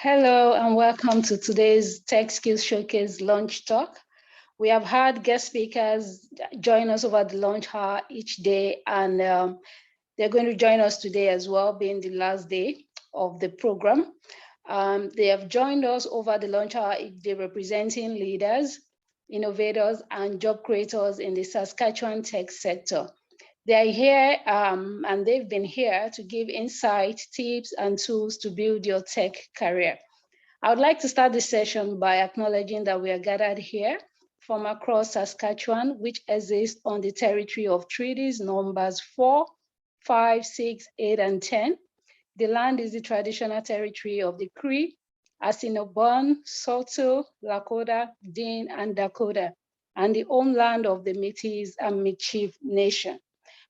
Hello and welcome to today's Tech Skills Showcase launch talk. We have had guest speakers join us over the launch hour each day, and they're going to join us today as well, being the last day of the program. They have joined us over the launch hour each day, representing leaders, innovators, and job creators in the Saskatchewan tech sector. They are here and they've been here to give insight, tips, and tools to build your tech career. I would like to start this session by acknowledging that we are gathered here from across Saskatchewan, which exists on the territory of treaties numbers 4, 5, 6, 8, and 10. The land is the traditional territory of the Cree, Assiniboine, Saulteaux, Lakota, Dene, and Dakota, and the homeland of the Métis and Michif Nation.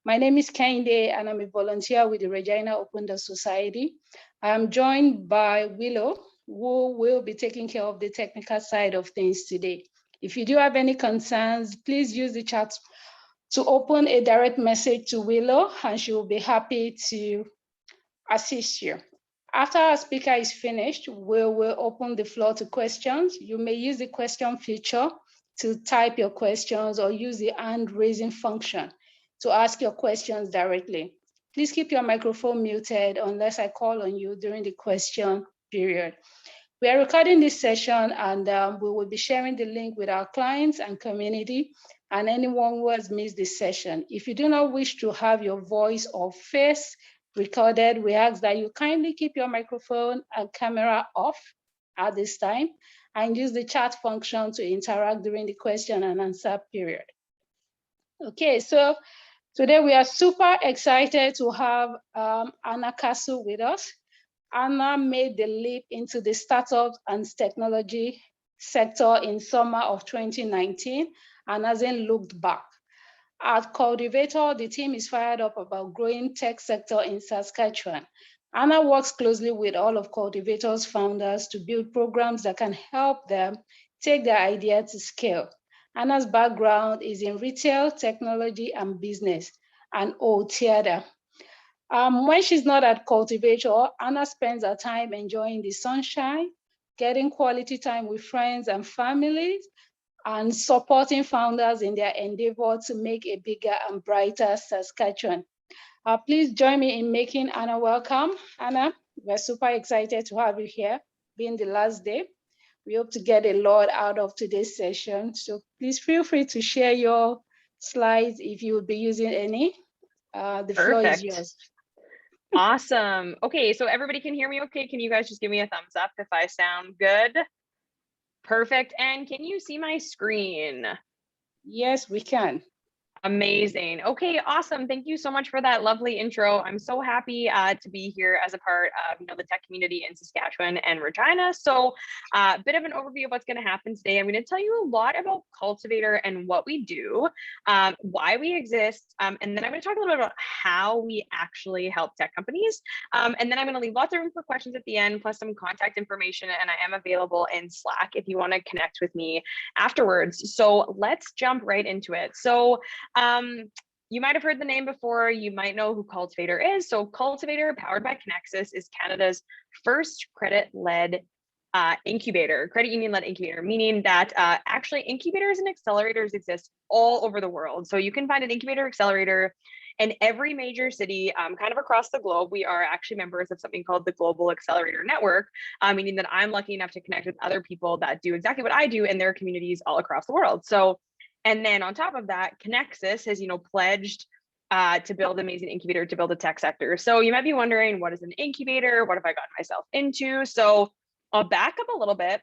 My name is Kehinde, and I'm a volunteer with the Regina Open Door Society. I'm joined by Willow, who will be taking care of the technical side of things today. If you do have any concerns, please use the chat to open a direct message to Willow, and she will be happy to assist you. After our speaker is finished, we will open the floor to questions. You may use the question feature to type your questions or use the hand raising function to ask your questions directly. Please keep your microphone muted unless I call on you during the question period. We are recording this session, and we will be sharing the link with our clients and community and anyone who has missed this session. If you do not wish to have your voice or face recorded, we ask that you kindly keep your microphone and camera off at this time and use the chat function to interact during the question and answer period. Okay, so today we are super excited to have Anna Castle with us. Anna made the leap into the startup and technology sector in summer of 2019 and hasn't looked back. At Cultivator, the team is fired up about growing tech sector in Saskatchewan. Anna works closely with all of Cultivator's founders to build programs that can help them take their idea to scale. Anna's background is in retail, technology, and business, and theater. When she's not at Cultivator, Anna spends her time enjoying the sunshine, getting quality time with friends and families, and supporting founders in their endeavor to make a bigger and brighter Saskatchewan. Please join me in making Anna welcome. Anna, we're super excited to have you here, being the last day. We hope to get a lot out of today's session. So please feel free to share your slides if you would be using any. The floor is yours. Awesome. Okay, so everybody can hear me okay? Can you guys just give me a thumbs up if I sound good? Perfect. And can you see my screen? Yes, we can. Amazing. Okay, awesome. Thank you so much for that lovely intro. I'm so happy to be here as a part of the tech community in Saskatchewan and Regina. So a bit of an overview of what's going to happen today. I'm going to tell you a lot about Cultivator and what we do, why we exist, and then I'm going to talk a little bit about how we actually help tech companies. And then I'm going to leave lots of room for questions at the end, plus some contact information, and I am available in Slack if you want to connect with me afterwards. So let's jump right into it. So you might have heard the name before, you might know who Cultivator is. So Cultivator, powered by Conexus, is Canada's first credit-led incubator, credit union-led incubator, meaning that actually incubators and accelerators exist all over the world. So you can find an incubator accelerator in every major city, kind of across the globe. We are actually members of something called the Global Accelerator Network, meaning that I'm lucky enough to connect with other people that do exactly what I do in their communities all across the world. So, and then on top of that, Conexus has, pledged to build an amazing incubator to build a tech sector. So you might be wondering, what is an incubator? What have I gotten myself into? So I'll back up a little bit.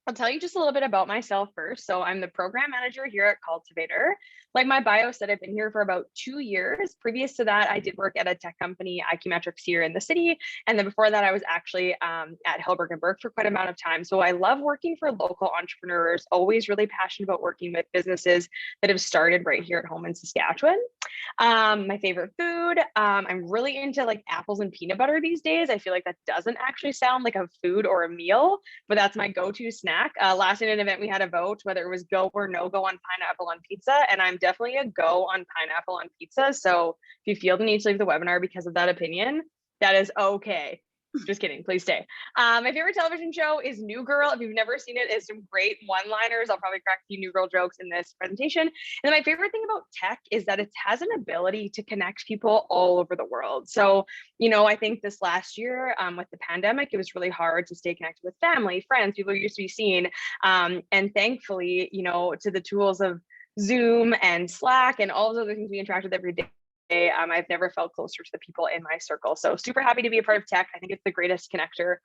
I'll tell you just a little bit about myself first. So I'm the program manager here at Cultivator. Like my bio said, I've been here for about 2 years. Previous to that, I did work at a tech company, IQmetrics, here in the city. And then before that, I was actually at Hillberg and Berg for quite a amount of time. So I love working for local entrepreneurs, always really passionate about working with businesses that have started right here at home in Saskatchewan. My favorite food, I'm really into like apples and peanut butter these days. I feel like that doesn't actually sound like a food or a meal, but that's my go-to snack. Last night at an event, we had a vote whether it was go or no go on pineapple on pizza, and I'm definitely a go on pineapple on pizza. So if you feel the need to leave the webinar because of that opinion, that is okay. Just kidding, please stay. My favorite television show is New Girl. If you've never seen it, it's some great one-liners. I'll probably crack a few New Girl jokes in this presentation. And then my favorite thing about tech is that it has an ability to connect people all over the world. So, I think this last year with the pandemic, it was really hard to stay connected with family, friends, people you used to be seeing. And thankfully, to the tools of Zoom and Slack and all those other things we interact with every day, I've never felt closer to the people in my circle. So super happy to be a part of tech. I think it's the greatest connector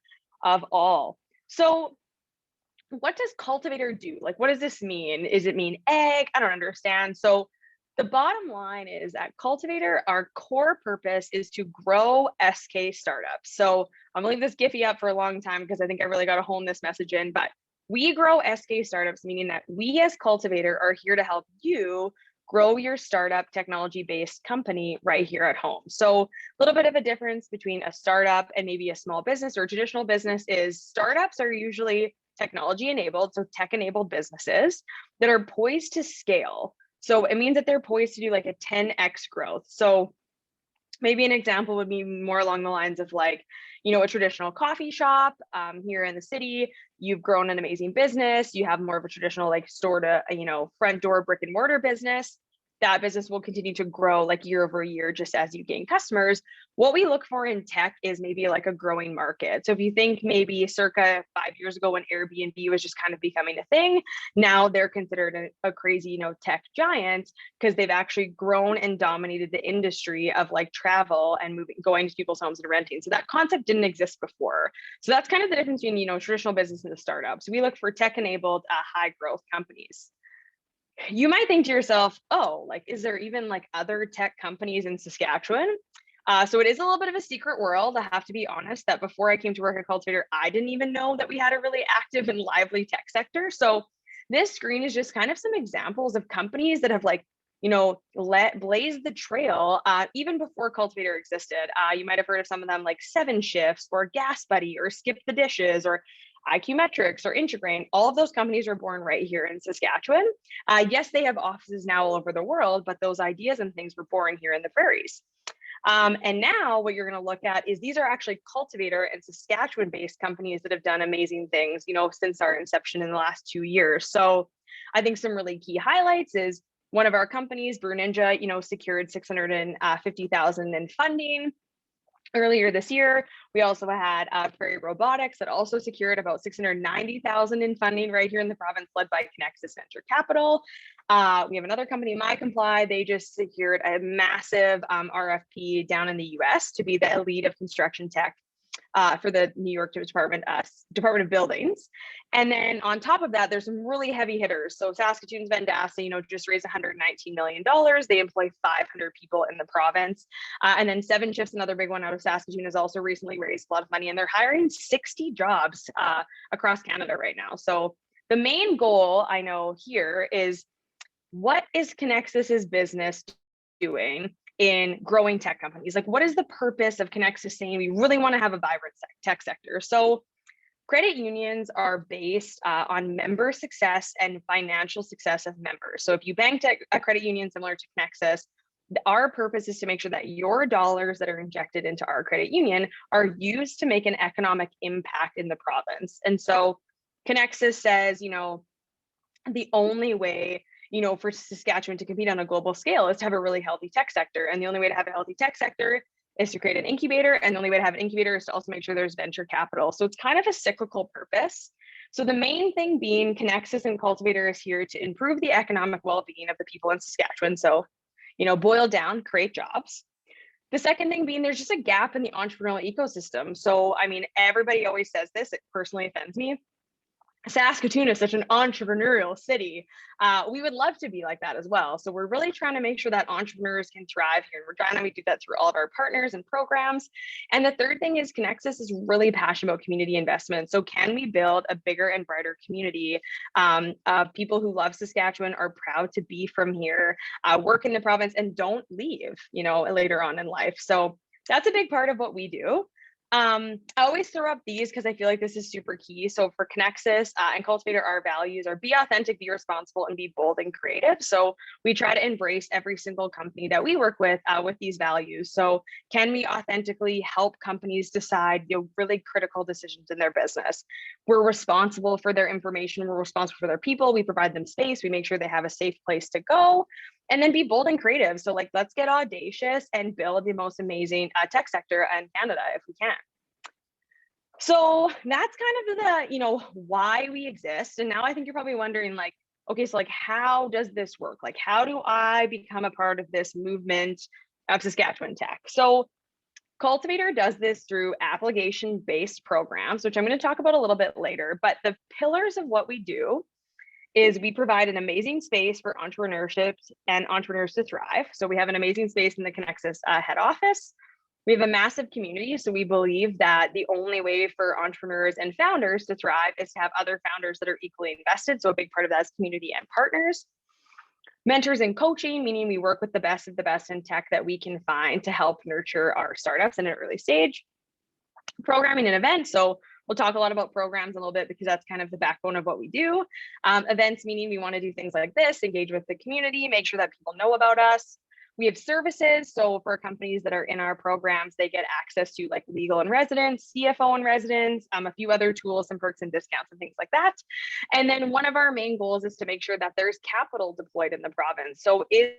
of all. So what does Cultivator do? Like, what does this mean? Does it mean egg? I don't understand. So the bottom line is that Cultivator, our core purpose is to grow SK startups. So I'm gonna leave this Giphy up for a long time because I think I really got to hone this message in, but we grow SK startups, meaning that we as Cultivator are here to help you grow your startup technology-based company right here at home. So a little bit of a difference between a startup and maybe a small business or a traditional business is startups are usually technology-enabled, so tech-enabled businesses that are poised to scale. So it means that they're poised to do like a 10x growth. So maybe an example would be more along the lines of like, a traditional coffee shop here in the city. You've grown an amazing business. You have more of a traditional like store to, front door brick and mortar business. That business will continue to grow like year over year, just as you gain customers. What we look for in tech is maybe like a growing market. So if you think maybe circa 5 years ago when Airbnb was just kind of becoming a thing, now they're considered a crazy, tech giant because they've actually grown and dominated the industry of like travel and going to people's homes and renting. So that concept didn't exist before. So that's kind of the difference between, traditional business and the startups. We look for tech-enabled, high growth companies. You might think to yourself, oh, like, is there even like other tech companies in Saskatchewan? So it is a little bit of a secret world. I have to be honest that before I came to work at Cultivator, I didn't even know that we had a really active and lively tech sector. So this screen is just kind of some examples of companies that have like, blazed the trail even before Cultivator existed. You might have heard of some of them like 7 Shifts or Gas Buddy or Skip the Dishes or IQ Metrics or Integrain. All of those companies were born right here in Saskatchewan. Yes, they have offices now all over the world, but those ideas and things were born here in the prairies. And now what you're going to look at is these are actually Cultivator and Saskatchewan-based companies that have done amazing things, since our inception in the last 2 years. So I think some really key highlights is one of our companies, Brew Ninja, secured $650,000 in funding. Earlier this year, we also had Prairie Robotics that also secured about $690,000 in funding right here in the province, led by Conexus Venture Capital. We have another company, MyComply. They just secured a massive RFP down in the US to be the lead of construction tech for the New York Department of Buildings. And then on top of that, there's some really heavy hitters. So Saskatchewan's Vendasta, just raised $119 million. They employ 500 people in the province. And then 7 Shifts, another big one out of Saskatchewan, has also recently raised a lot of money, and they're hiring 60 jobs across Canada right now. So the main goal I know here is, what is Conexus's business doing in growing tech companies? Like, what is the purpose of Conexus saying we really want to have a vibrant tech sector? So credit unions are based on member success and financial success of members. So if you banked at a credit union similar to Conexus, our purpose is to make sure that your dollars that are injected into our credit union are used to make an economic impact in the province. And so Conexus says, the only way for Saskatchewan to compete on a global scale is to have a really healthy tech sector. And the only way to have a healthy tech sector is to create an incubator. And the only way to have an incubator is to also make sure there's venture capital. So it's kind of a cyclical purpose. So the main thing being, Conexus and Cultivator is here to improve the economic well-being of the people in Saskatchewan. So, boil down, create jobs. The second thing being, there's just a gap in the entrepreneurial ecosystem. So, everybody always says this, it personally offends me. Saskatoon is such an entrepreneurial city. We would love to be like that as well. So we're really trying to make sure that entrepreneurs can thrive here in Regina. We do that through all of our partners and programs. And the third thing is, Conexus is really passionate about community investment. So can we build a bigger and brighter community of people who love Saskatchewan, are proud to be from here, work in the province, and don't leave, later on in life. So that's a big part of what we do. I always throw up these because I feel like this is super key. So for Conexus and Cultivator, our values are be authentic, be responsible, and be bold and creative. So we try to embrace every single company that we work with these values. So can we authentically help companies decide really critical decisions in their business? We're responsible for their information. We're responsible for their people. We provide them space. We make sure they have a safe place to go. And then be bold and creative. So like, let's get audacious and build the most amazing tech sector in Canada if we can. So that's kind of the, why we exist. And now I think you're probably wondering like, okay, so like, how does this work? Like, how do I become a part of this movement of Saskatchewan tech? So Cultivator does this through application-based programs, which I'm going to talk about a little bit later. But the pillars of what we do is we provide an amazing space for entrepreneurship and entrepreneurs to thrive. So we have an amazing space in the Conexus head office. We have a massive community. So we believe that the only way for entrepreneurs and founders to thrive is to have other founders that are equally invested. So a big part of that is community and partners. Mentors and coaching, meaning we work with the best of the best in tech that we can find to help nurture our startups in an early stage. Programming and events. So we'll talk a lot about programs a little bit because that's kind of the backbone of what we do. Events, meaning we want to do things like this, engage with the community, make sure that people know about us. We have services. So for companies that are in our programs, they get access to like legal and residence, CFO and residence, a few other tools and perks and discounts and things like that. And then one of our main goals is to make sure that there's capital deployed in the province. So is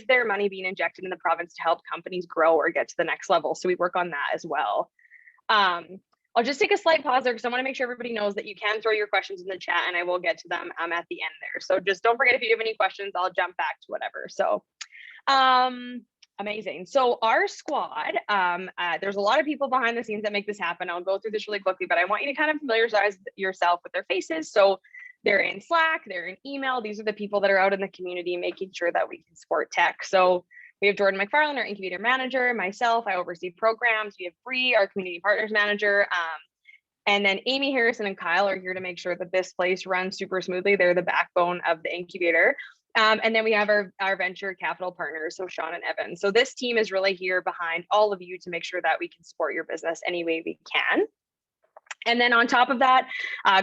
there money being injected in the province to help companies grow or get to the next level? So we work on that as well. I'll just take a slight pause there because I want to make sure everybody knows that you can throw your questions in the chat and I will get to them at the end there. So just don't forget, if you have any questions, I'll jump back to whatever. So amazing. So our squad, there's a lot of people behind the scenes that make this happen. I'll go through this really quickly, but I want you to kind of familiarize yourself with their faces. So they're in Slack, they're in email. These are the people that are out in the community making sure that we can support tech. So we have Jordan McFarland, our incubator manager, myself, I oversee programs. We have Bree, our community partners manager. And then Amy Harrison and Kyle are here to make sure that this place runs super smoothly. They're the backbone of the incubator. And then we have our venture capital partners, so Sean and Evan. So this team is really here behind all of you to make sure that we can support your business any way we can. And then on top of that,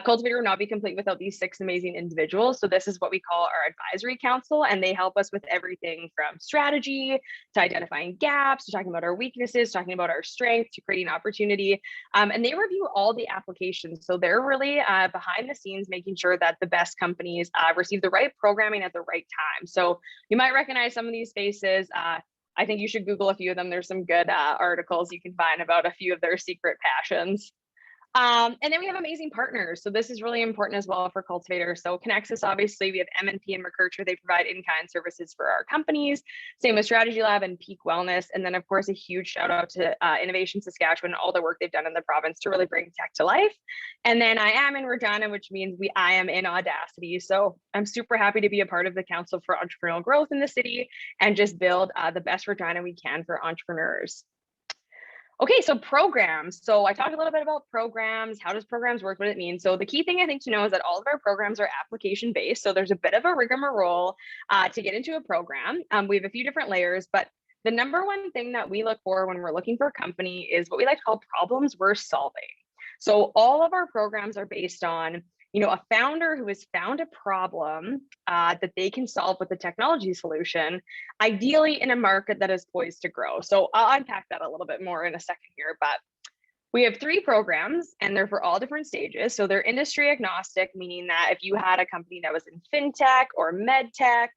Cultivator would not be complete without these 6 amazing individuals. So this is what we call our advisory council, and they help us with everything from strategy to identifying gaps, to talking about our weaknesses, talking about our strengths, to creating opportunity. And they review all the applications. So they're really behind the scenes, making sure that the best companies receive the right programming at the right time. So you might recognize some of these faces. I think you should Google a few of them. There's some good articles you can find about a few of their secret passions. And then we have amazing partners. So this is really important as well for Cultivator. So Conexus, obviously, we have M&P and McKercher. They provide in-kind services for our companies. Same with Strategy Lab and Peak Wellness. And then, of course, a huge shout out to Innovation Saskatchewan, all the work they've done in the province to really bring tech to life. And then I am in Regina, which means I am in Audacity. So I'm super happy to be a part of the Council for Entrepreneurial Growth in the city and just build the best Regina we can for entrepreneurs. Okay, so programs. So I talked a little bit about programs. How does programs work? What does it mean? So the key thing I think to know is that all of our programs are application based. So there's a bit of a rigmarole to get into a program. We have a few different layers, but the number one thing that we look for when we're looking for a company is what we like to call problems we're solving. So all of our programs are based on a founder who has found a problem that they can solve with a technology solution, ideally in a market that is poised to grow. So I'll unpack that a little bit more in a second here, but we have 3 programs and they're for all different stages. So they're industry agnostic, meaning that if you had a company that was in fintech or med tech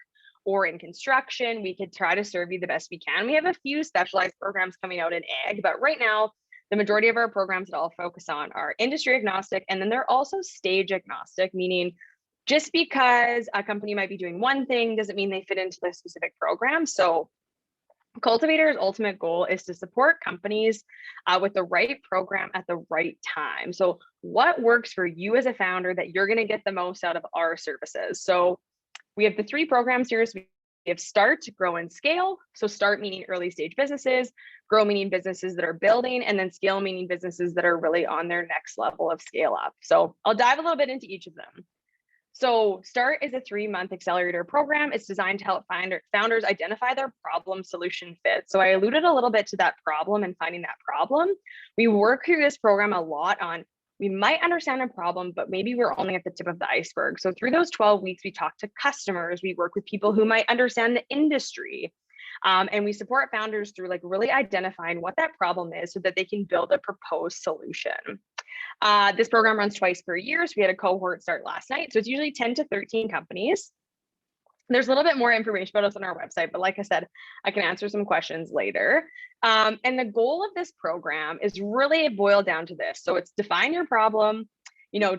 or in construction, we could try to serve you the best we can. We have a few specialized programs coming out in ag, but right now, the majority of our programs that I'll focus on are industry agnostic, and then they're also stage agnostic, meaning just because a company might be doing one thing doesn't mean they fit into the specific program. So Cultivator's ultimate goal is to support companies with the right program at the right time. So what works for you as a founder that you're going to get the most out of our services? So we have the 3 programs here. So we have Start, Grow, and Scale. So Start meaning early stage businesses, Grow meaning businesses that are building, and then Scale meaning businesses that are really on their next level of scale up. So I'll dive a little bit into each of them. So START is a 3-month accelerator program. It's designed to help founders identify their problem solution fit. So I alluded a little bit to that problem and finding that problem. We work through this program a lot on, we might understand a problem, but maybe we're only at the tip of the iceberg. So through those 12 weeks, we talk to customers, we work with people who might understand the industry. And we support founders through like really identifying what that problem is so that they can build a proposed solution. This program runs twice per year. So we had a cohort start last night. So it's usually 10 to 13 companies. There's a little bit more information about us on our website, but like I said, I can answer some questions later. And the goal of this program is really boiled down to this. So it's define your problem,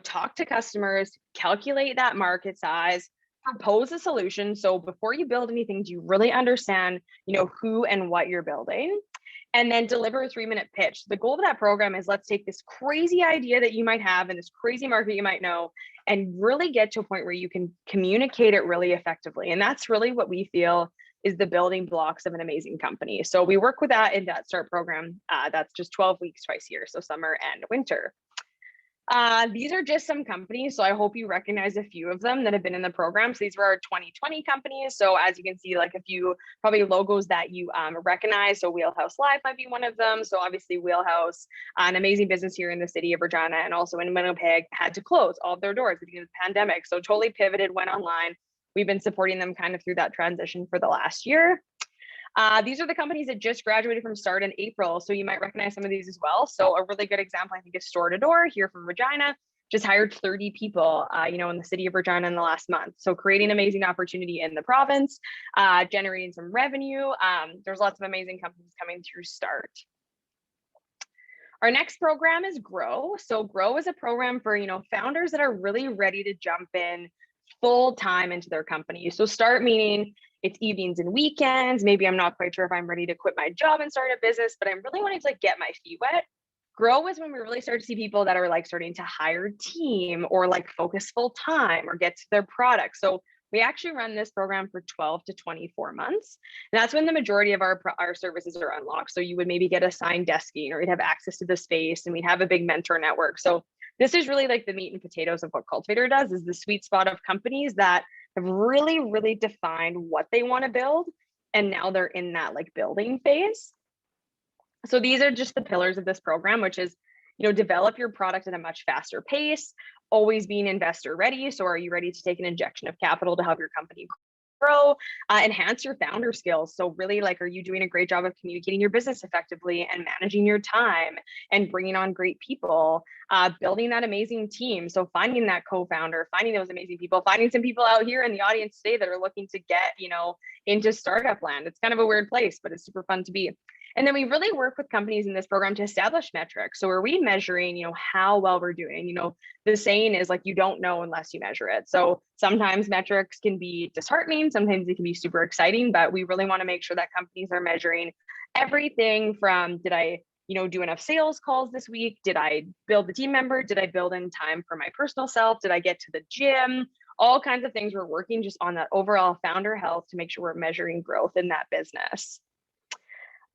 talk to customers, calculate that market size, propose a solution. So before you build anything, do you really understand, who and what you're building? And then deliver a 3-minute pitch. The goal of that program is, let's take this crazy idea that you might have and this crazy market you might know and really get to a point where you can communicate it really effectively. And that's really what we feel is the building blocks of an amazing company. So we work with that in that START program. That's just 12 weeks twice a year, so summer and winter. These are just some companies, so I hope you recognize a few of them that have been in the program. So these were our 2020 companies. So as you can see, like a few probably logos that you recognize. So Wheelhouse Live might be one of them. So obviously Wheelhouse, an amazing business here in the city of Regina and also in Winnipeg, had to close all of their doors at the beginning of the pandemic. So totally pivoted, went online. We've been supporting them kind of through that transition for the last year. These are the companies that just graduated from START in April. So you might recognize some of these as well. So a really good example, I think, is Store to Door here from Regina. Just hired 30 people, in the city of Regina in the last month. So creating amazing opportunity in the province, generating some revenue. There's lots of amazing companies coming through START. Our next program is Grow. So Grow is a program for, founders that are really ready to jump in full time into their company. So START meaning it's evenings and weekends. Maybe I'm not quite sure if I'm ready to quit my job and start a business, but I'm really wanting to get my feet wet. Grow is when we really start to see people that are like starting to hire a team or like focus full time or get to their product. So we actually run this program for 12 to 24 months. And that's when the majority of our services are unlocked. So you would maybe get assigned desking, or you'd have access to the space, and we'd have a big mentor network. So this is really like the meat and potatoes of what Cultivator does, is the sweet spot of companies that have really, really defined what they want to build. And now they're in that like building phase. So these are just the pillars of this program, which is, develop your product at a much faster pace, always being investor ready. So are you ready to take an injection of capital to help your company grow? Enhance your founder skills. So really, like, are you doing a great job of communicating your business effectively and managing your time and bringing on great people, building that amazing team? So finding that co-founder, finding those amazing people, finding some people out here in the audience today that are looking to get, into startup land. It's kind of a weird place, but it's super fun to be. And then we really work with companies in this program to establish metrics. So are we measuring, how well we're doing? The saying is like, you don't know unless you measure it. So sometimes metrics can be disheartening. Sometimes they can be super exciting, but we really want to make sure that companies are measuring everything from, did I, do enough sales calls this week? Did I build the team member? Did I build in time for my personal self? Did I get to the gym? All kinds of things. We're working just on that overall founder health to make sure we're measuring growth in that business.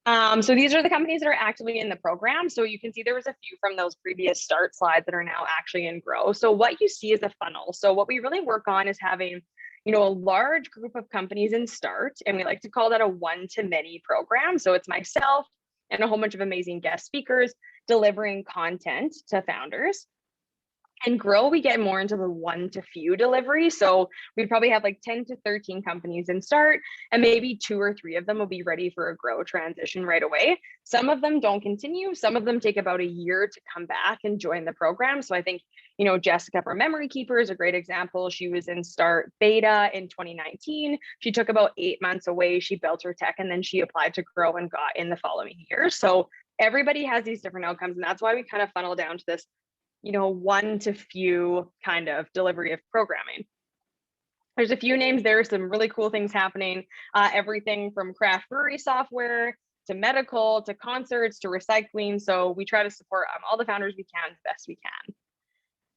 So these are the companies that are actively in the program. So you can see there was a few from those previous START slides that are now actually in Grow. So what you see is a funnel. So what we really work on is having, a large group of companies in START, and we like to call that a one-to-many program. So it's myself and a whole bunch of amazing guest speakers delivering content to founders. And Grow, we get more into the one-to-few delivery. So we probably have like 10 to 13 companies in START, and maybe 2 or 3 of them will be ready for a Grow transition right away. Some of them don't continue. Some of them take about a year to come back and join the program. So I think, Jessica from Memory Keeper is a great example. She was in START beta in 2019. She took about 8 months away. She built her tech, and then she applied to Grow and got in the following year. So everybody has these different outcomes, and that's why we kind of funnel down to this one to few kind of delivery of programming. There's a few names there, some really cool things happening, everything from craft brewery software to medical to concerts to recycling. So we try to support all the founders we can the best we can.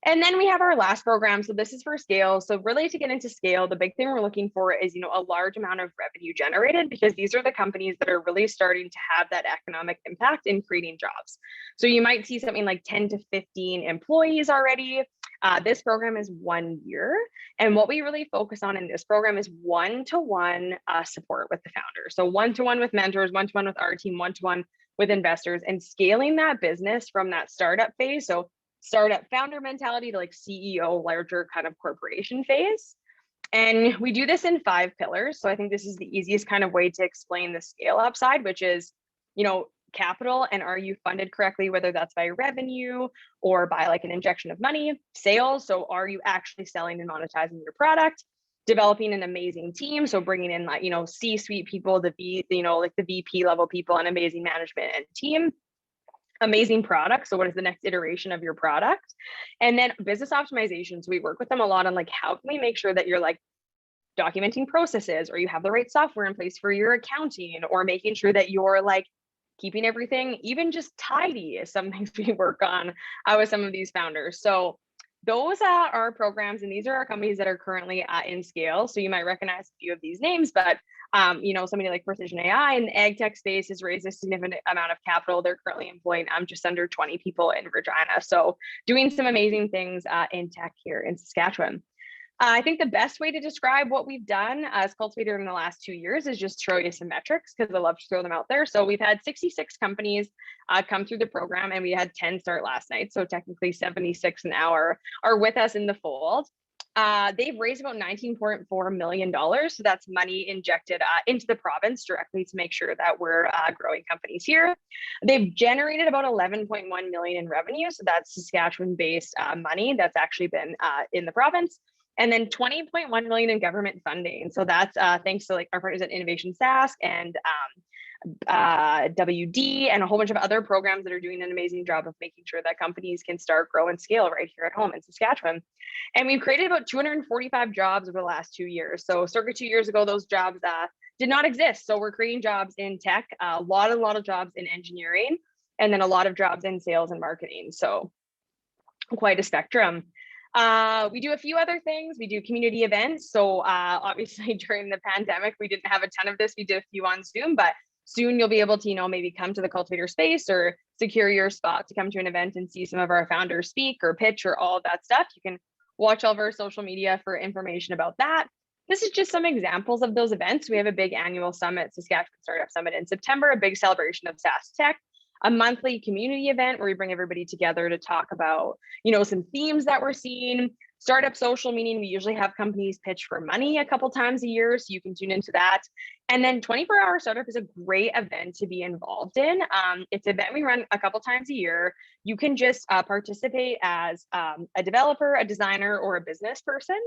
And then we have our last program. So this is for scale. So really, to get into scale, the big thing we're looking for is, a large amount of revenue generated, because these are the companies that are really starting to have that economic impact in creating jobs. So you might see something like 10 to 15 employees already. This program is 1 year. And what we really focus on in this program is one-to-one support with the founder. So one-to-one with mentors, one-to-one with our team, one-to-one with investors, and scaling that business from that startup phase. So startup founder mentality to like CEO, larger kind of corporation phase. And we do this in 5 pillars. So I think this is the easiest kind of way to explain the scale up side, which is, capital, and are you funded correctly, whether that's by revenue or by like an injection of money. Sales, so are you actually selling and monetizing your product? Developing an amazing team, so bringing in like, C-suite people, like the VP level people, and amazing management and team. Amazing product, so what is the next iteration of your product? And then business optimization, so we work with them a lot on like, how can we make sure that you're like documenting processes, or you have the right software in place for your accounting, or making sure that you're like keeping everything even just tidy is some things we work on with some of these founders. So those are our programs, and these are our companies that are currently in scale. So you might recognize a few of these names, but somebody like Precision AI in the ag tech space has raised a significant amount of capital. They're currently employing just under 20 people in Regina. So doing some amazing things in tech here in Saskatchewan. I think the best way to describe what we've done as Cultivator in the last 2 years is just show you some metrics, because I love to throw them out there. So we've had 66 companies come through the program, and we had 10 start last night. So technically 76 now are with us in the fold. They've raised about $19.4 million. So that's money injected into the province directly to make sure that we're growing companies here. They've generated about 11.1 million in revenue. So that's Saskatchewan-based money that's actually been in the province. And then 20.1 million in government funding. So that's thanks to like our partners at Innovation Sask and WD and a whole bunch of other programs that are doing an amazing job of making sure that companies can start, grow, and scale right here at home in Saskatchewan. And we've created about 245 jobs over the last 2 years. So circa 2 years ago, those jobs did not exist. So we're creating jobs in tech, a lot of jobs in engineering, and then a lot of jobs in sales and marketing. So quite a spectrum. We do a few other things. We do community events. So obviously during the pandemic, we didn't have a ton of this. We did a few on Zoom, but soon you'll be able to, maybe come to the Cultivator space or secure your spot to come to an event and see some of our founders speak or pitch or all of that stuff. You can watch all of our social media for information about that. This is just some examples of those events. We have a big annual summit, Saskatchewan Startup Summit in September, a big celebration of SaaS tech, a monthly community event where we bring everybody together to talk about, some themes that we're seeing. Startup social, meaning we usually have companies pitch for money a couple times a year, so you can tune into that. And then 24-hour startup is a great event to be involved in. It's an event we run a couple times a year. You can just participate as a developer, a designer, or a business person,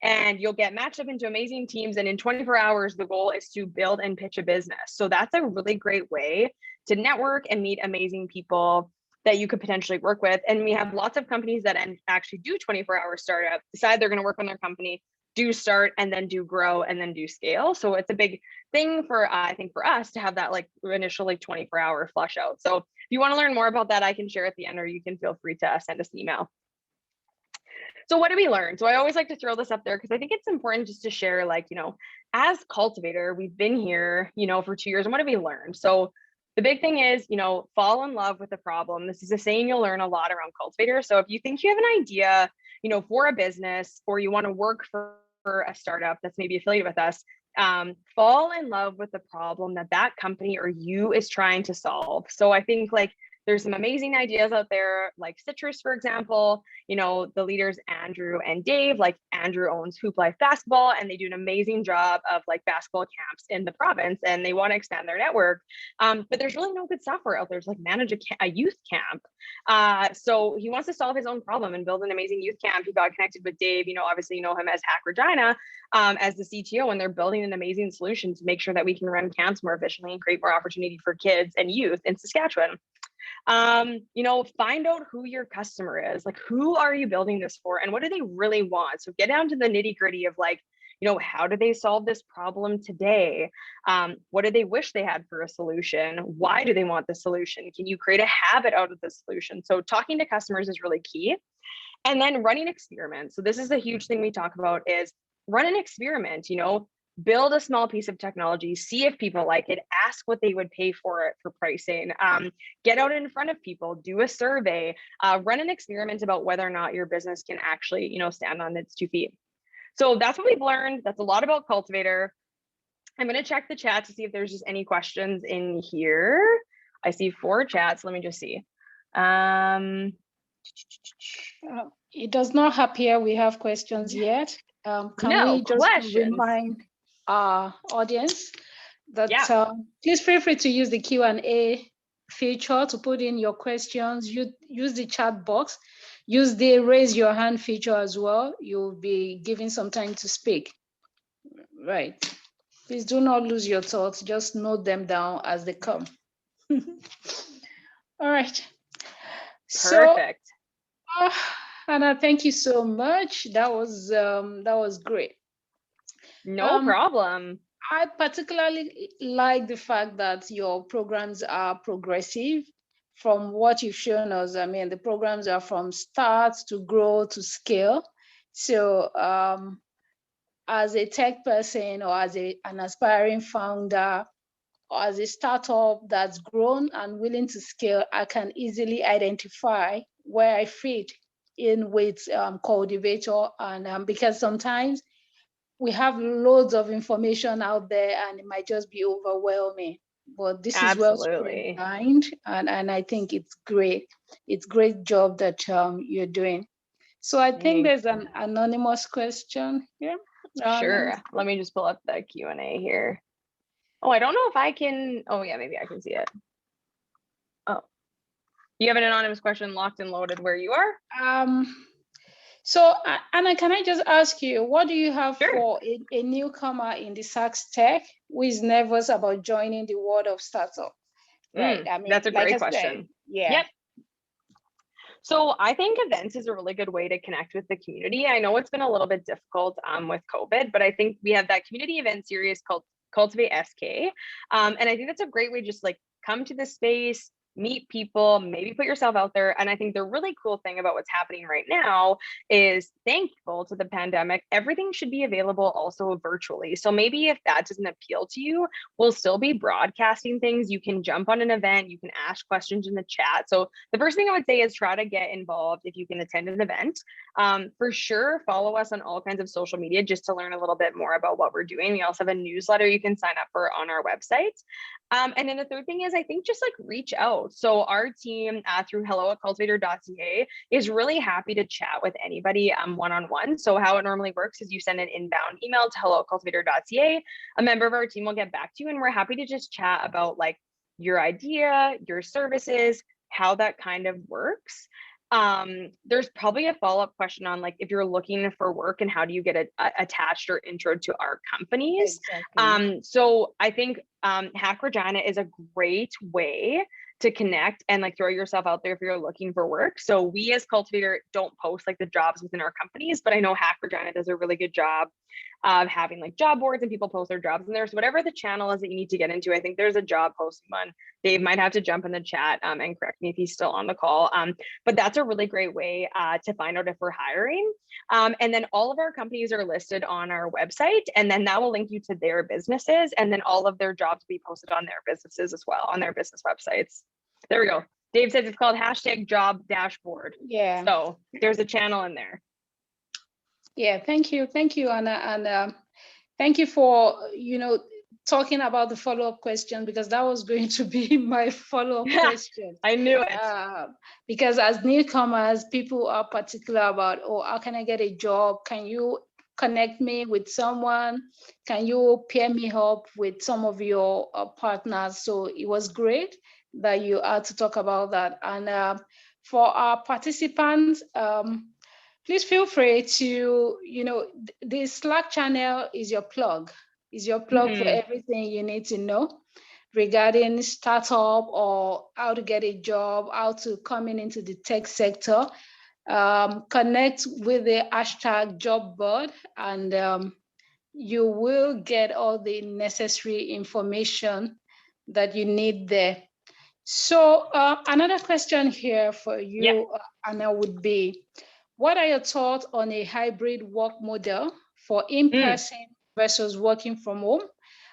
and you'll get matched up into amazing teams. And in 24 hours, the goal is to build and pitch a business. So that's a really great way to network and meet amazing people that you could potentially work with. And we have lots of companies that actually do 24-hour startup, decide they're going to work on their company, do start, and then do grow, and then do scale. So it's a big thing for, I think, for us to have that like initial 24-hour flush out. So if you want to learn more about that, I can share at the end, or you can feel free to send us an email. So what do we learn? So I always like to throw this up there because I think it's important just to share, as Cultivator, we've been here, for 2 years, and what have we learned? So the big thing is, fall in love with the problem. This is a saying you'll learn a lot around Cultivator. So if you think you have an idea, for a business, or you want to work for a startup that's maybe affiliated with us, fall in love with the problem that company or you is trying to solve. So I think there's some amazing ideas out there, like Citrus, for example. The leaders, Andrew and Dave, Andrew owns Hoop Life Basketball, and they do an amazing job of basketball camps in the province, and they want to expand their network. But there's really no good software out there to manage a youth camp. So he wants to solve his own problem and build an amazing youth camp. He got connected with Dave, obviously you know him as Hack Regina, as the CTO, and they're building an amazing solution to make sure that we can run camps more efficiently and create more opportunity for kids and youth in Saskatchewan. Find out who your customer is, who are you building this for, and what do they really want? So get down to the nitty gritty of how do they solve this problem today? What do they wish they had for a solution? Why do they want the solution? Can you create a habit out of the solution? So talking to customers is really key. And then running experiments. So this is a huge thing we talk about, is run an experiment. build a small piece of technology, see if people like it, ask what they would pay for it for pricing, get out in front of people, do a survey, run an experiment about whether or not your business can actually, you know, stand on its 2 feet. So that's what we've learned. That's a lot about Cultivator. I'm going to check the chat to see if there's just any questions in here. I see 4 chats. Let me just see. It does not appear we have questions yet. Can we just remind our audience that please feel free to use the Q&A feature to put in your questions. Use the chat box. Use the raise your hand feature as well. You'll be given some time to speak. Right. Please do not lose your thoughts. Just note them down as they come. All right. Perfect. So, Anna, thank you so much. That was great. No problem. I particularly like the fact that your programs are progressive from what you've shown us. I mean, the programs are from start to grow to scale. So as a tech person or as an aspiring founder or as a startup that's grown and willing to scale, I can easily identify where I fit in with Cultivator. And because sometimes we have loads of information out there and it might just be overwhelming, but this is well streamlined, and I think it's great. It's great job that you're doing. So I think there's an anonymous question here. Sure. Let me just pull up the Q&A here. Oh, I don't know if I can. Oh yeah, maybe I can see it. Oh, you have an anonymous question locked and loaded where you are? So, Anna, can I just ask you, what do you have for a newcomer in the Sask Tech who is nervous about joining the world of startup? Right. I mean, that's a like great question. Yeah. Yep. So I think events is a really good way to connect with the community. I know it's been a little bit difficult with COVID, but I think we have that community event series called Cultivate SK. And I think that's a great way, just like come to the space, meet people, maybe put yourself out there. And I think the really cool thing about what's happening right now is, thankful to the pandemic, everything should be available also virtually. So maybe if that doesn't appeal to you, we'll still be broadcasting things. You can jump on an event, you can ask questions in the chat. So the first thing I would say is try to get involved if you can attend an event. For sure, follow us on all kinds of social media just to learn a little bit more about what we're doing. We also have a newsletter you can sign up for on our website. And then the third thing is, I think just like reach out. So our team through hello@cultivator.ca is really happy to chat with anybody one-on-one. So how it normally works is you send an inbound email to hello@cultivator.ca. A member of our team will get back to you, and we're happy to just chat about like your idea, your services, how that kind of works. There's probably a follow-up question on like if you're looking for work and how do you get attached or intro to our companies. Exactly. So I think Hack Regina is a great way to connect and like throw yourself out there if you're looking for work. So we as Cultivator don't post like the jobs within our companies, but I know Hack Regina does a really good job of having like job boards and people post their jobs in there. So whatever the channel is that you need to get into, I think there's a job posting one. Dave might have to jump in the chat and correct me if he's still on the call. But that's a really great way to find out if we're hiring. And then all of our companies are listed on our website, and then that will link you to their businesses, and then all of their jobs will be posted on their businesses as well, on their business websites. There we go. Dave says it's called #job-dashboard. Yeah. So there's a channel in there. Yeah, thank you, Anna, and thank you for talking about the follow-up question, because that was going to be my follow-up question. I knew it. Because as newcomers, people are particular about, oh, how can I get a job? Can you connect me with someone? Can you pair me up with some of your partners? So it was great that you had to talk about that. And for our participants, please feel free to, the Slack channel is your plug. For everything you need to know regarding startup or how to get a job, how to come into the tech sector. Connect with the #JobBoard, and you will get all the necessary information that you need there. So another question here for you, Anna, would be, what are your thoughts on a hybrid work model for in-person versus working from home?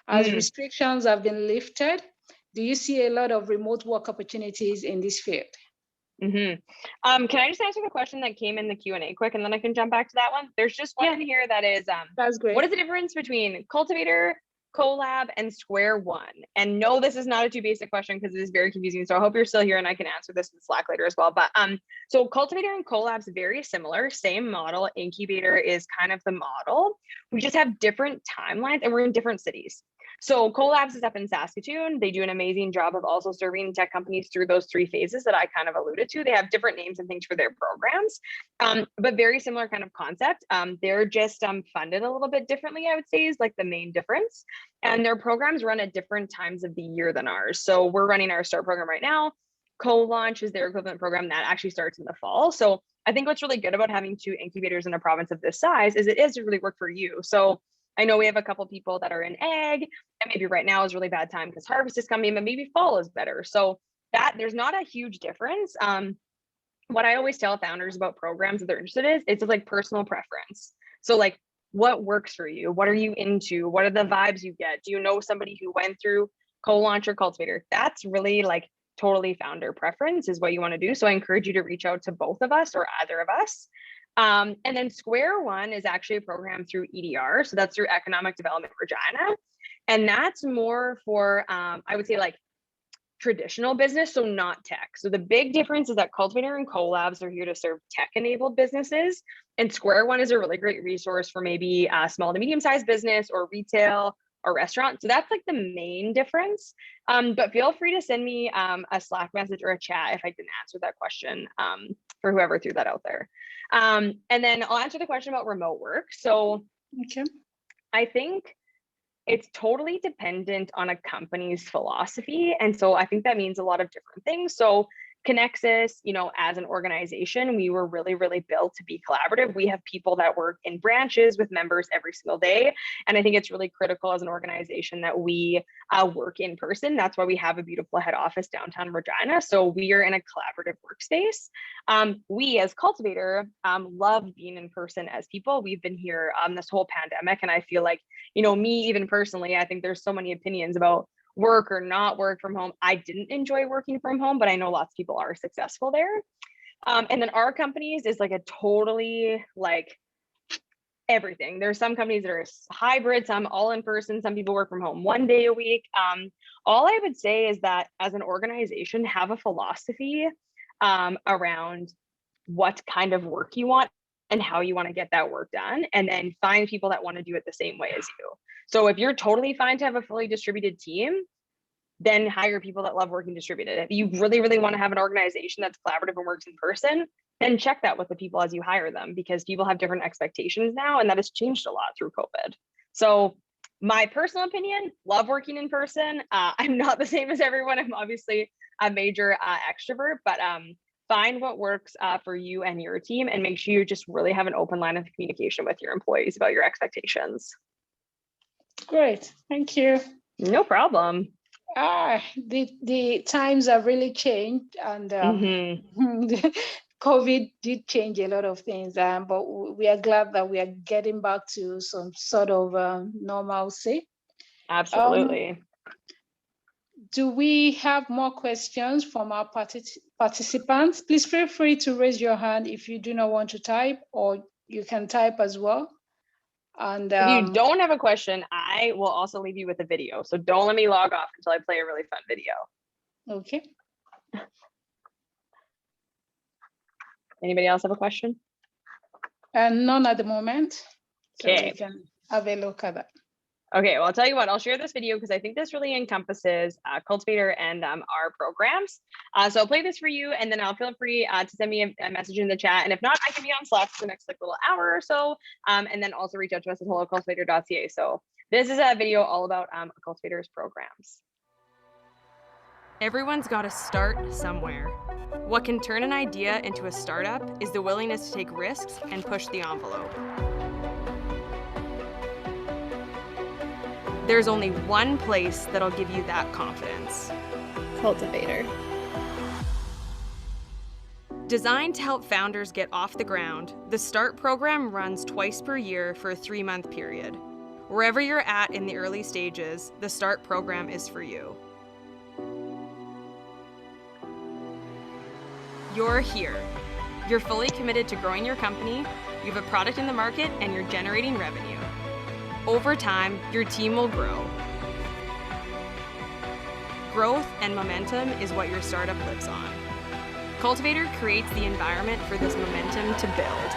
As restrictions have been lifted, do you see a lot of remote work opportunities in this field? Can I just answer the question that came in the Q&A quick, and then I can jump back to that one? There's just one in here that is, that's great. What is the difference between Cultivator, Colab, and Square One? And no, this is not a too basic question because it is very confusing. So I hope you're still here and I can answer this in Slack later as well. But so Cultivator and Colab's very similar, same model. Incubator is kind of the model. We just have different timelines and we're in different cities. So Colabs is up in Saskatchewan. They do an amazing job of also serving tech companies through those 3 phases that I kind of alluded to. They have different names and things for their programs, but very similar kind of concept. They're just funded a little bit differently, I would say, is like the main difference. And their programs run at different times of the year than ours. So we're running our START program right now. Co-launch is their equivalent program that actually starts in the fall. So I think what's really good about having 2 incubators in a province of this size is it is to really work for you. So I know we have a couple people that are in ag, and maybe right now is a really bad time because harvest is coming, but maybe fall is better. So that there's not a huge difference. What I always tell founders about programs that they're interested in, it's like personal preference. So like, what works for you? What are you into? What are the vibes you get? Do you know somebody who went through co-launch or cultivator? That's really like totally founder preference is what you want to do. So I encourage you to reach out to both of us or either of us. And then Square One is actually a program through EDR. So that's through Economic Development Regina. And that's more for, I would say like traditional business, so not tech. So the big difference is that Cultivator and Colabs are here to serve tech-enabled businesses. And Square One is a really great resource for maybe a small to medium-sized business or retail or restaurant. So that's like the main difference. But feel free to send me a Slack message or a chat if I didn't answer that question for whoever threw that out there. And then I'll answer the question about remote work. So okay. I think it's totally dependent on a company's philosophy. And so I think that means a lot of different things. So Conexus, you know, as an organization, we were really, really built to be collaborative. We have people that work in branches with members every single day. And I think it's really critical as an organization that we work in person. That's why we have a beautiful head office downtown Regina. So we are in a collaborative workspace. We as Cultivator love being in person as people. We've been here this whole pandemic. And I feel like, you know, me, even personally, I think there's so many opinions about work or not work from home. I didn't enjoy working from home, but I know lots of people are successful there. And then our companies is like a totally like everything. There's some companies that are hybrid, some all in person, some people work from home 1 day a week. All I would say is that as an organization, have a philosophy around what kind of work you want and how you want to get that work done, and then find people that want to do it the same way as you. So if you're totally fine to have a fully distributed team, then hire people that love working distributed. If you really, really want to have an organization that's collaborative and works in person, then check that with the people as you hire them, because people have different expectations now, and that has changed a lot through COVID. So my personal opinion, love working in person. I'm not the same as everyone. I'm obviously a major extrovert, but find what works for you and your team, and make sure you just really have an open line of communication with your employees about your expectations. Great, thank you. No problem. The times have really changed, and COVID did change a lot of things, but we are glad that we are getting back to some sort of normalcy. Absolutely. Do we have more questions from our participants? Please feel free to raise your hand if you do not want to type, or you can type as well. And if you don't have a question, I will also leave you with a video. So don't let me log off until I play a really fun video. Okay. Anybody else have a question? None at the moment. So okay. we can have a look at that. Okay, well, I'll tell you what, I'll share this video because I think this really encompasses Cultivator and our programs. So I'll play this for you, and then I'll feel free to send me a message in the chat. And if not, I can be on Slack for the next like little hour or so. And then also reach out to us at hellocultivator.ca. So this is a video all about Cultivator's programs. Everyone's got to start somewhere. What can turn an idea into a startup is the willingness to take risks and push the envelope. There's only one place that'll give you that confidence. Cultivator. Designed to help founders get off the ground, the START program runs twice per year for a 3-month period. Wherever you're at in the early stages, the START program is for you. You're here. You're fully committed to growing your company, you have a product in the market, and you're generating revenue. Over time, your team will grow. Growth and momentum is what your startup lives on. Cultivator creates the environment for this momentum to build.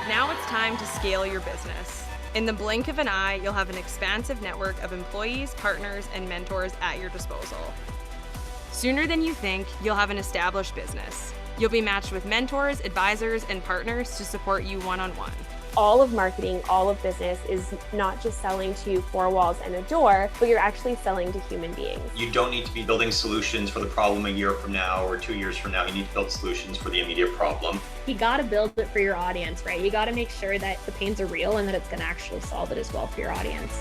Now it's time to scale your business. In the blink of an eye, you'll have an expansive network of employees, partners, and mentors at your disposal. Sooner than you think, you'll have an established business. You'll be matched with mentors, advisors, and partners to support you one-on-one. All of marketing, all of business is not just selling to four walls and a door, but you're actually selling to human beings. You don't need to be building solutions for the problem a year from now or 2 years from now. You need to build solutions for the immediate problem. You got to build it for your audience, right? You got to make sure that the pains are real and that it's going to actually solve it as well for your audience.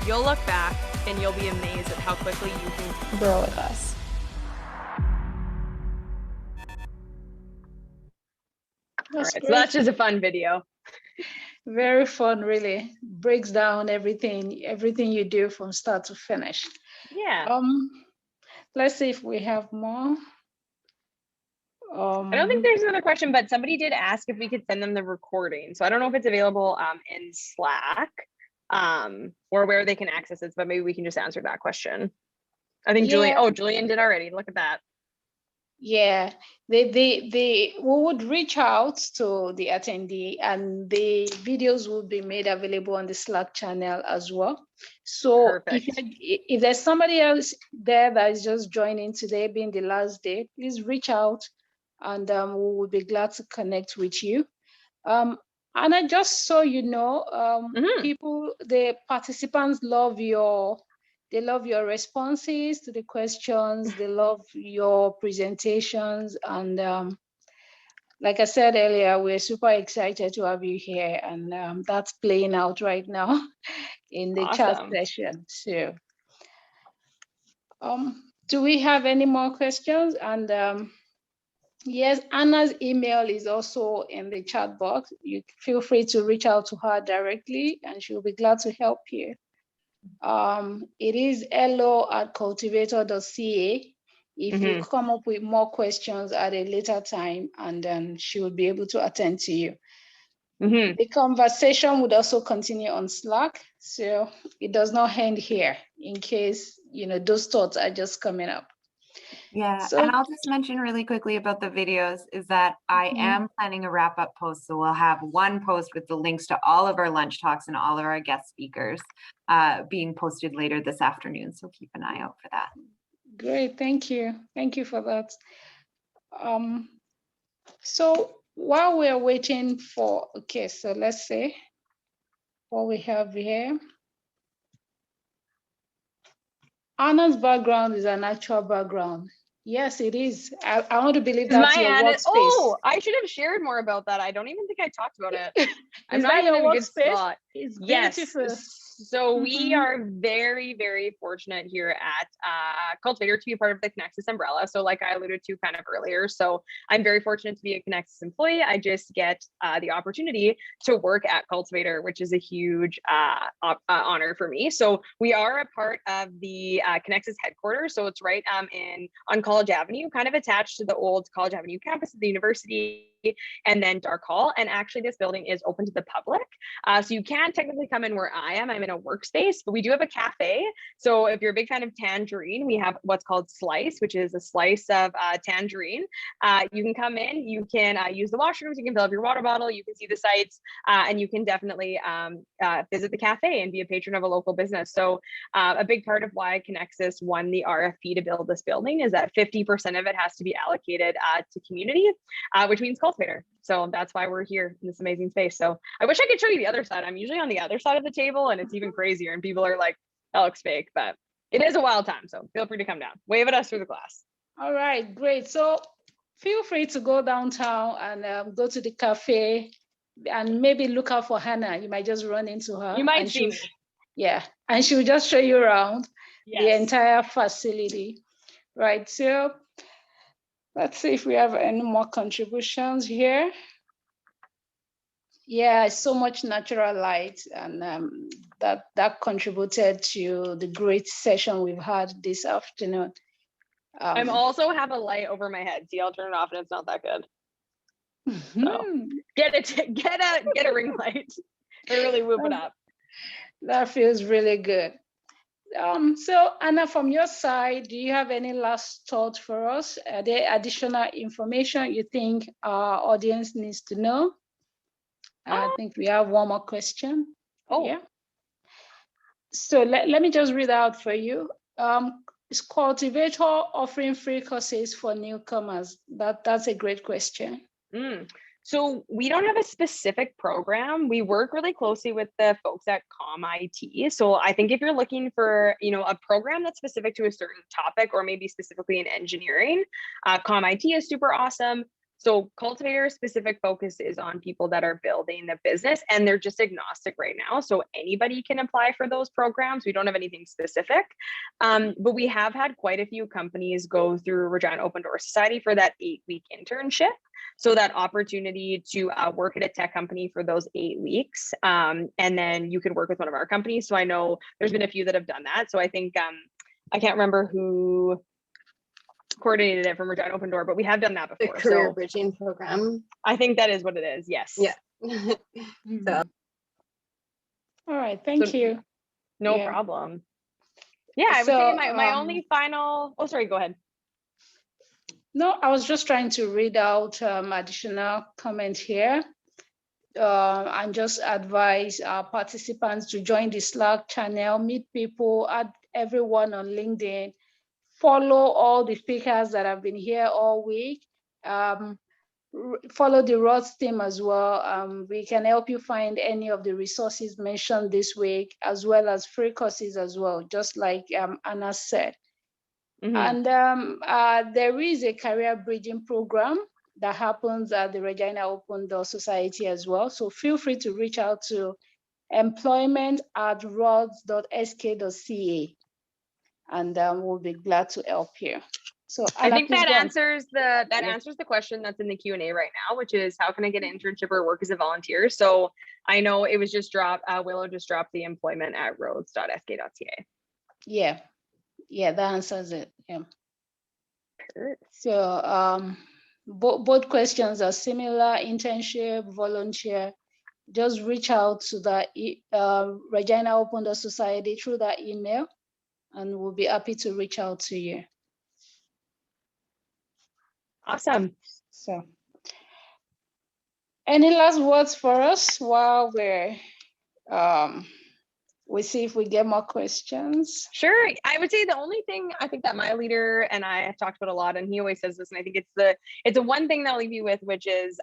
You'll look back and you'll be amazed at how quickly you can Grow with us. All right, so that's just a fun video. Very fun, really. Breaks down everything you do from start to finish. Yeah. Let's see if we have more. I don't think there's another question, but somebody did ask if we could send them the recording. So I don't know if it's available in Slack or where they can access it, but maybe we can just answer that question. I think Julian did already. Look at that. Yeah, we would reach out to the attendee, and the videos will be made available on the Slack channel as well. So if there's somebody else there that is just joining today, being the last day, please reach out, and we will be glad to connect with you. And I just so you know, the participants love your responses to the questions. They love your presentations. And like I said earlier, we're super excited to have you here. And that's playing out right now in the chat session. So do we have any more questions? And yes, Anna's email is also in the chat box. You feel free to reach out to her directly and she'll be glad to help you. It is hello@cultivator.ca. If you come up with more questions at a later time, and then she will be able to attend to you. The conversation would also continue on Slack, so it does not end here in case those thoughts are just coming up. Yeah, and I'll just mention really quickly about the videos is that I am planning a wrap-up post. So we'll have one post with the links to all of our lunch talks and all of our guest speakers being posted later this afternoon. So keep an eye out for that. Great, thank you. Thank you for that. So while we're waiting for, so let's see what we have here. Anna's background is an actual background. Yes, it is. I want to believe that's your workspace. Oh, I should have shared more about that. I don't even think I talked about it. I'm not in a good spot. It's beautiful. Yes. So we are very, very fortunate here at Cultivator to be a part of the Conexus umbrella. So like I alluded to kind of earlier, so I'm very fortunate to be a Conexus employee. I just get the opportunity to work at Cultivator, which is a huge honor for me. So we are a part of the Conexus headquarters. So it's right on College Avenue, kind of attached to the old College Avenue campus of the university, and then Dark Hall. And actually this building is open to the public. So you can technically come in where I am. I'm in a workspace, but we do have a cafe. So if you're a big fan of tangerine, we have what's called Slice, which is a slice of tangerine. You can come in, you can use the washrooms, you can fill up your water bottle, you can see the sites, and you can definitely visit the cafe and be a patron of a local business. So a big part of why Conexus won the RFP to build this building is that 50% of it has to be allocated to community, which means Cultivator. So that's why we're here in this amazing space. So I wish I could show you the other side. I'm usually on the other side of the table and it's even crazier and people are like, that looks fake, but it is a wild time. So feel free to come down, wave at us through the glass. All right, great. So feel free to go downtown and go to the cafe and maybe look out for Hannah. You might just run into her. You might see me. Yeah, and she'll just show you around the entire facility. Right, so let's see if we have any more contributions here. Yeah, so much natural light, and that contributed to the great session we've had this afternoon. I'm also have a light over my head. See, I'll turn it off and it's not that good. So get a ring light. Or really whoop it up. That feels really good. So Anna, from your side, do you have any last thoughts for us? Are there additional information you think our audience needs to know? I think we have one more question. Oh. Yeah. So let me just read out for you. Is Cultivator offering free courses for newcomers? That's a great question. So we don't have a specific program. We work really closely with the folks at ComIT. So I think if you're looking for, a program that's specific to a certain topic, or maybe specifically in engineering, ComIT is super awesome. So Cultivator's specific focus is on people that are building the business, and they're just agnostic right now. So anybody can apply for those programs. We don't have anything specific, but we have had quite a few companies go through Regina Open Door Society for that 8-week internship. So that opportunity to work at a tech company for those 8 weeks, and then you could work with one of our companies. So I know there's been a few that have done that. So I think, I can't remember who coordinated it from Regina Open Door, but we have done that before. The career bridging program. I think that is what it is. Yes. Yeah. So. All right. Thank you. No problem. Yeah, I would say my only final. Oh, sorry. Go ahead. No, I was just trying to read out additional comment here, and just advise our participants to join the Slack channel, meet people, add everyone on LinkedIn, follow all the speakers that have been here all week, follow the Rods team as well. We can help you find any of the resources mentioned this week, as well as free courses as well, just like Anna said. And there is a career bridging program that happens at the Regina Open Door Society as well. So feel free to reach out to employment@rods.sk.ca, and we'll be glad to help you. So Anna, I think that answers the question that's in the Q&A right now, which is how can I get an internship or work as a volunteer? So I know it was just dropped. Willow just dropped the employment@rods.sk.ca. Yeah, that answers it. Yeah. So both questions are similar: internship, volunteer. Just reach out to the Regina Open Door Society through that email, and we'll be happy to reach out to you. Awesome. So, any last words for us while we see if we get more questions? Sure. I would say the only thing I think that my leader and I have talked about a lot, and he always says this, and I think it's the one thing that I'll leave you with, which is,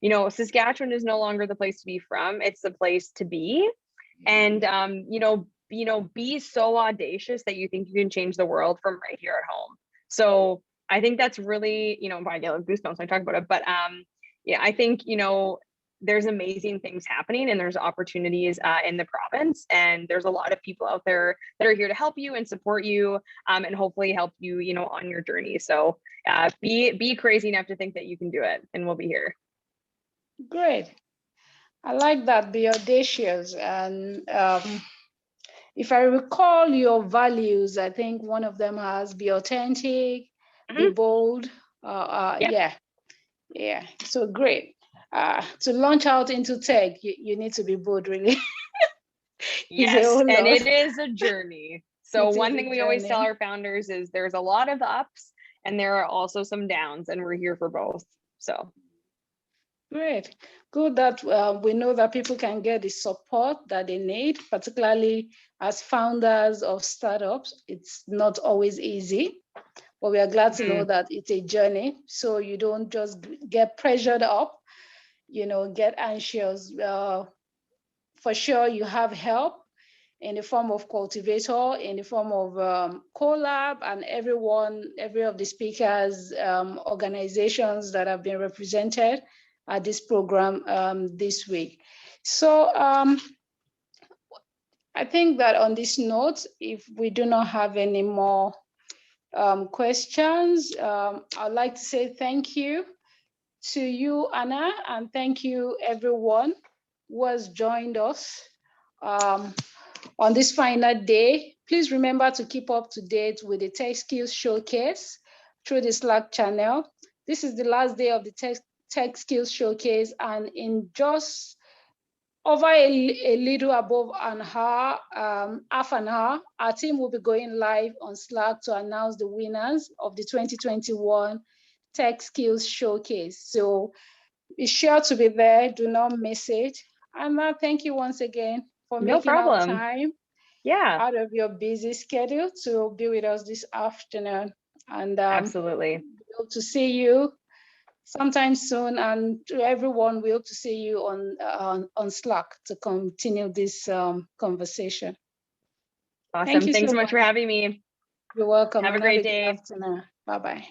Saskatchewan is no longer the place to be from, it's the place to be. And, be so audacious that you think you can change the world from right here at home. So I think that's really, I get goosebumps when I talk about it, but I think, there's amazing things happening, and there's opportunities in the province, and there's a lot of people out there that are here to help you and support you, and hopefully help you, on your journey. So be crazy enough to think that you can do it, and we'll be here. Great. I like that. Be audacious. And if I recall your values, I think one of them has be authentic, be bold. Yeah. So great. To launch out into tech, you need to be bold, really. Yes, and it is a journey. So one thing we always tell our founders is there's a lot of ups, and there are also some downs, and we're here for both. So great. Good that we know that people can get the support that they need, particularly as founders of startups. It's not always easy, but we are glad to know that it's a journey. So you don't just get pressured up, get anxious. For sure, you have help in the form of Cultivator, in the form of Collab, and every of the speakers, organizations that have been represented at this program this week. So I think that on this note, if we do not have any more questions, I'd like to say thank you to you, Anna, and thank you everyone who has joined us on this final day. Please remember to keep up to date with the Tech Skills Showcase through the Slack channel. This is the last day of the Tech Skills Showcase, and in just over a little above an hour, half an hour, our team will be going live on Slack to announce the winners of the 2021 Tech Skills Showcase. So be sure to be there. Do not miss it. Anna, thank you once again for making out time out of your busy schedule to be with us this afternoon. And absolutely. We hope to see you sometime soon. And to everyone, we hope to see you on Slack to continue this conversation. Awesome. Thanks so much for having me. You're welcome. Have a great day. Bye-bye.